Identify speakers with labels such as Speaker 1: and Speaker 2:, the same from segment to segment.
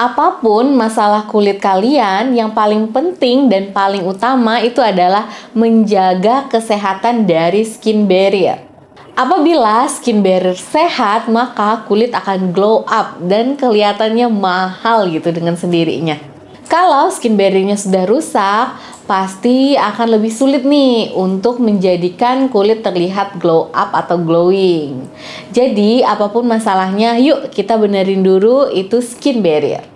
Speaker 1: Apapun masalah kulit kalian, yang paling penting dan paling utama itu adalah menjaga kesehatan dari skin barrier. Apabila skin barrier sehat, maka kulit akan glow up dan kelihatannya mahal gitu dengan sendirinya. Kalau skin barrier-nya sudah rusak, pasti akan lebih sulit nih untuk menjadikan kulit terlihat glow up atau glowing. Jadi, apapun masalahnya, yuk kita benerin dulu itu skin barrier.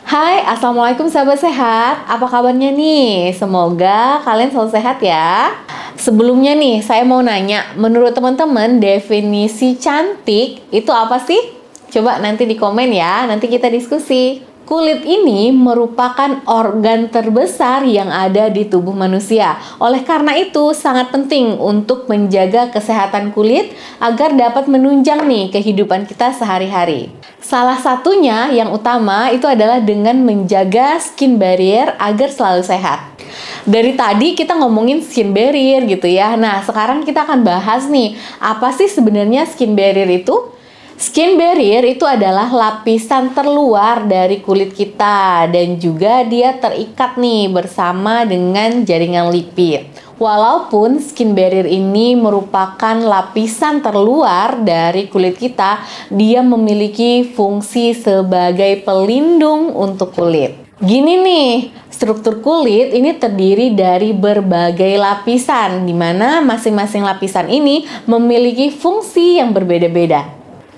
Speaker 1: Hai, Assalamualaikum sahabat sehat. Apa kabarnya nih? Semoga kalian selalu sehat ya. Sebelumnya nih, saya mau nanya, menurut teman-teman definisi cantik itu apa sih? Coba nanti di komen ya, nanti kita diskusi. Kulit ini merupakan organ terbesar yang ada di tubuh manusia. Oleh karena itu, sangat penting untuk menjaga kesehatan kulit agar dapat menunjang nih kehidupan kita sehari-hari. Salah satunya yang utama itu adalah dengan menjaga skin barrier agar selalu sehat. Dari tadi kita ngomongin skin barrier gitu ya. Nah, sekarang kita akan bahas nih, apa sih sebenarnya skin barrier itu? Skin barrier itu adalah lapisan terluar dari kulit kita dan juga dia terikat nih bersama dengan jaringan lipid. Walaupun skin barrier ini merupakan lapisan terluar dari kulit kita, dia memiliki fungsi sebagai pelindung untuk kulit. Gini nih, struktur kulit ini terdiri dari berbagai lapisan, di mana masing-masing lapisan ini memiliki fungsi yang berbeda-beda.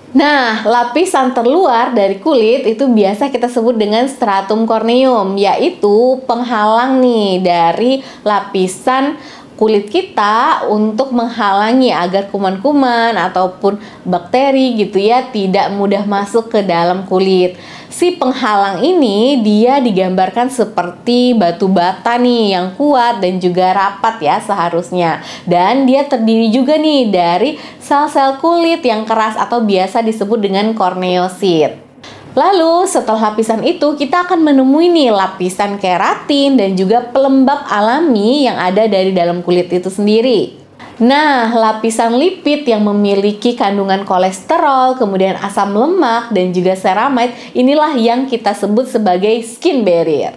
Speaker 1: Nah, lapisan terluar dari kulit itu biasa kita sebut dengan stratum corneum, yaitu penghalang nih dari lapisan kulit kita untuk menghalangi agar kuman-kuman ataupun bakteri gitu ya tidak mudah masuk ke dalam kulit. Si penghalang ini dia digambarkan seperti batu bata nih yang kuat dan juga rapat ya seharusnya. Dan dia terdiri juga nih dari sel-sel kulit yang keras atau biasa disebut dengan korneosit. Lalu setelah lapisan itu kita akan menemui nih lapisan keratin dan juga pelembab alami yang ada dari dalam kulit itu sendiri. Nah, lapisan lipid yang memiliki kandungan kolesterol, kemudian asam lemak dan juga ceramide, inilah yang kita sebut sebagai skin barrier.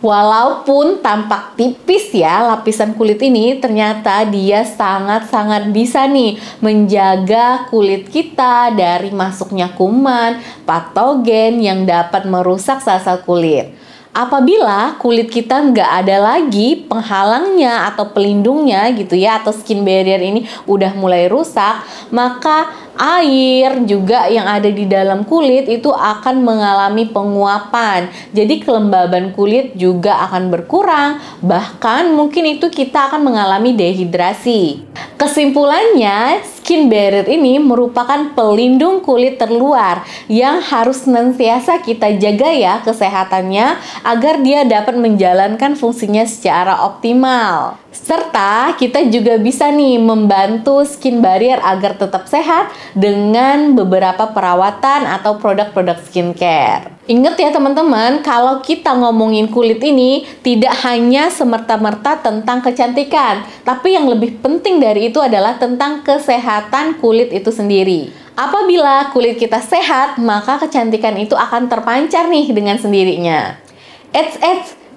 Speaker 1: Walaupun tampak tipis ya lapisan kulit ini, ternyata dia sangat-sangat bisa nih menjaga kulit kita dari masuknya kuman, patogen yang dapat merusak sel-sel kulit. Apabila kulit kita nggak ada lagi penghalangnya atau pelindungnya gitu ya, atau skin barrier ini udah mulai rusak, maka air juga yang ada di dalam kulit itu akan mengalami penguapan. Jadi kelembaban kulit juga akan berkurang, bahkan mungkin itu kita akan mengalami dehidrasi. Kesimpulannya, skin barrier ini merupakan pelindung kulit terluar yang harus senantiasa kita jaga ya kesehatannya agar dia dapat menjalankan fungsinya secara optimal. Serta kita juga bisa nih membantu skin barrier agar tetap sehat dengan beberapa perawatan atau produk-produk skincare. Ingat ya teman-teman, kalau kita ngomongin kulit ini tidak hanya semerta-merta tentang kecantikan, tapi yang lebih penting dari itu adalah tentang kesehatan kulit itu sendiri. Apabila kulit kita sehat, maka kecantikan itu akan terpancar nih dengan sendirinya.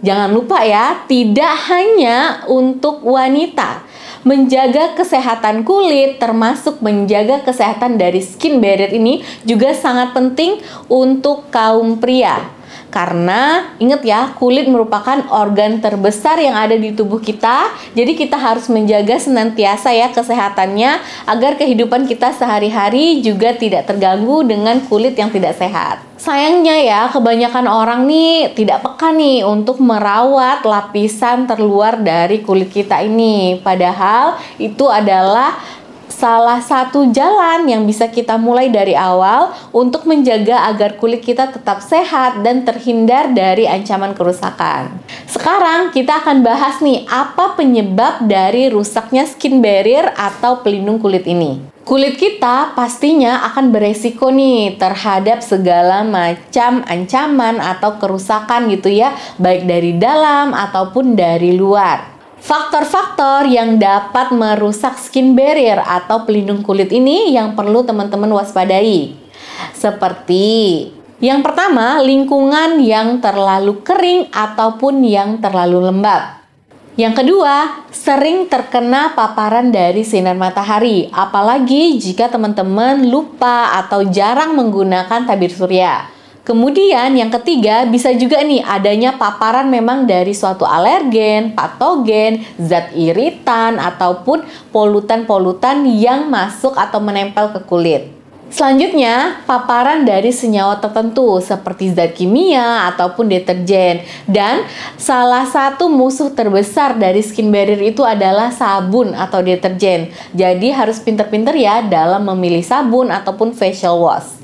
Speaker 1: Jangan lupa ya, tidak hanya untuk wanita. Menjaga kesehatan kulit termasuk menjaga kesehatan dari skin barrier ini juga sangat penting untuk kaum pria. Karena ingat ya, kulit merupakan organ terbesar yang ada di tubuh kita. Jadi kita harus menjaga senantiasa ya kesehatannya agar kehidupan kita sehari-hari juga tidak terganggu dengan kulit yang tidak sehat. Sayangnya ya, kebanyakan orang nih tidak peka nih untuk merawat lapisan terluar dari kulit kita ini. Padahal itu adalah salah satu jalan yang bisa kita mulai dari awal untuk menjaga agar kulit kita tetap sehat dan terhindar dari ancaman kerusakan. Sekarang kita akan bahas nih apa penyebab dari rusaknya skin barrier atau pelindung kulit ini. Kulit kita pastinya akan beresiko nih terhadap segala macam ancaman atau kerusakan gitu ya, baik dari dalam ataupun dari luar. Faktor-faktor yang dapat merusak skin barrier atau pelindung kulit ini yang perlu teman-teman waspadai. Seperti yang pertama, lingkungan yang terlalu kering ataupun yang terlalu lembab. Yang kedua, sering terkena paparan dari sinar matahari, apalagi jika teman-teman lupa atau jarang menggunakan tabir surya. Kemudian yang ketiga, bisa juga nih adanya paparan memang dari suatu alergen, patogen, zat iritan, ataupun polutan-polutan yang masuk atau menempel ke kulit. Selanjutnya, paparan dari senyawa tertentu seperti zat kimia ataupun deterjen. Dan salah satu musuh terbesar dari skin barrier itu adalah sabun atau deterjen. Jadi harus pinter-pinter ya dalam memilih sabun ataupun facial wash.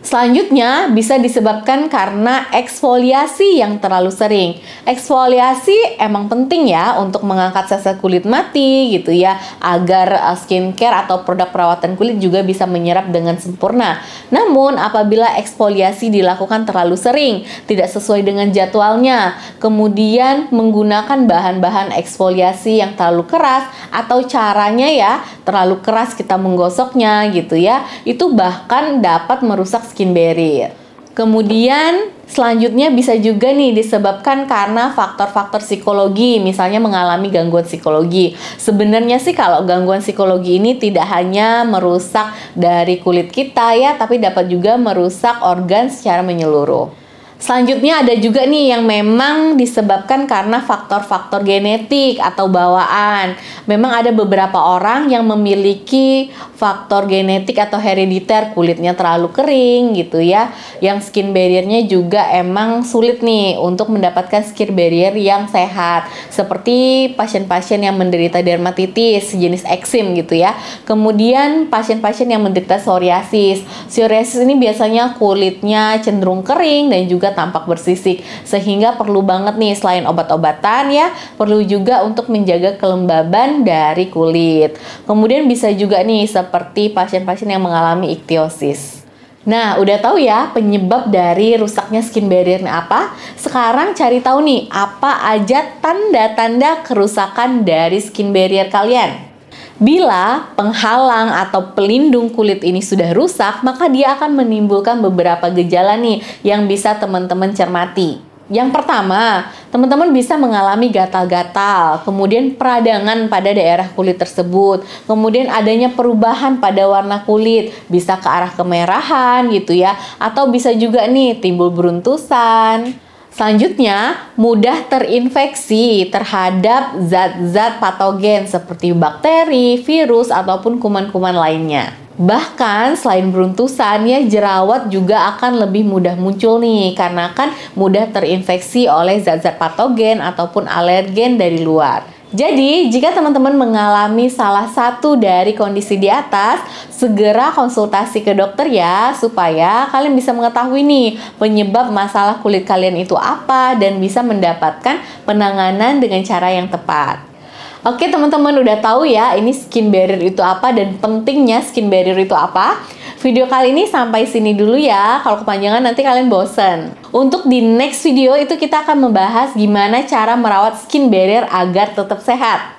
Speaker 1: Selanjutnya, bisa disebabkan karena eksfoliasi yang terlalu sering. Eksfoliasi emang penting ya untuk mengangkat sel-sel kulit mati gitu ya, agar skincare atau produk perawatan kulit juga bisa menyerap dengan sempurna. Namun, apabila eksfoliasi dilakukan terlalu sering, tidak sesuai dengan jadwalnya, kemudian menggunakan bahan-bahan eksfoliasi yang terlalu keras atau caranya ya terlalu keras kita menggosoknya gitu ya, itu bahkan dapat merusak skin barrier. Kemudian selanjutnya bisa juga nih disebabkan karena faktor-faktor psikologi, misalnya mengalami gangguan psikologi. Sebenarnya sih kalau gangguan psikologi ini tidak hanya merusak dari kulit kita ya, tapi dapat juga merusak organ secara menyeluruh. Selanjutnya ada juga nih yang memang disebabkan karena faktor-faktor genetik atau bawaan. Memang ada beberapa orang yang memiliki faktor genetik atau herediter, kulitnya terlalu kering gitu ya, yang skin barriernya juga emang sulit nih untuk mendapatkan skin barrier yang sehat, seperti pasien-pasien yang menderita dermatitis jenis eksim gitu ya. Kemudian pasien-pasien yang menderita psoriasis. Psoriasis ini biasanya kulitnya cenderung kering dan juga tampak bersisik, sehingga perlu banget nih selain obat-obatan ya, perlu juga untuk menjaga kelembaban dari kulit. Kemudian bisa juga nih seperti pasien-pasien yang mengalami ichthyosis. Nah, udah tahu ya penyebab dari rusaknya skin barrier apa? Sekarang cari tahu nih apa aja tanda-tanda kerusakan dari skin barrier kalian. Bila penghalang atau pelindung kulit ini sudah rusak, maka dia akan menimbulkan beberapa gejala nih yang bisa teman-teman cermati. Yang pertama, teman-teman bisa mengalami gatal-gatal, kemudian peradangan pada daerah kulit tersebut, kemudian adanya perubahan pada warna kulit, bisa ke arah kemerahan gitu ya, atau bisa juga nih timbul beruntusan. Selanjutnya, mudah terinfeksi terhadap zat-zat patogen seperti bakteri, virus, ataupun kuman-kuman lainnya. Bahkan selain beruntusan ya, jerawat juga akan lebih mudah muncul nih karena kan mudah terinfeksi oleh zat-zat patogen ataupun alergen dari luar. Jadi, jika teman-teman mengalami salah satu dari kondisi di atas, segera konsultasi ke dokter ya, supaya kalian bisa mengetahui nih penyebab masalah kulit kalian itu apa dan bisa mendapatkan penanganan dengan cara yang tepat. Oke teman-teman, udah tahu ya ini skin barrier itu apa dan pentingnya skin barrier itu apa? Video kali ini sampai sini dulu ya, kalau kepanjangan nanti kalian bosen. Untuk di next video itu kita akan membahas gimana cara merawat skin barrier agar tetap sehat.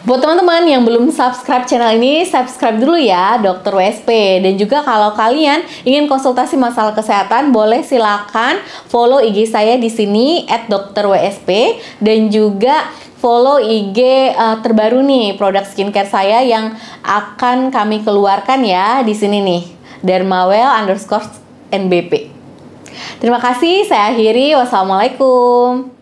Speaker 1: Buat teman-teman yang belum subscribe channel ini, subscribe dulu ya Dr. WSP. Dan juga kalau kalian ingin konsultasi masalah kesehatan, boleh silakan follow IG saya di sini @drwsp dan juga follow IG terbaru nih produk skincare saya yang akan kami keluarkan ya di sini nih, dermawell_nbp. Terima kasih, saya akhiri. Wassalamualaikum.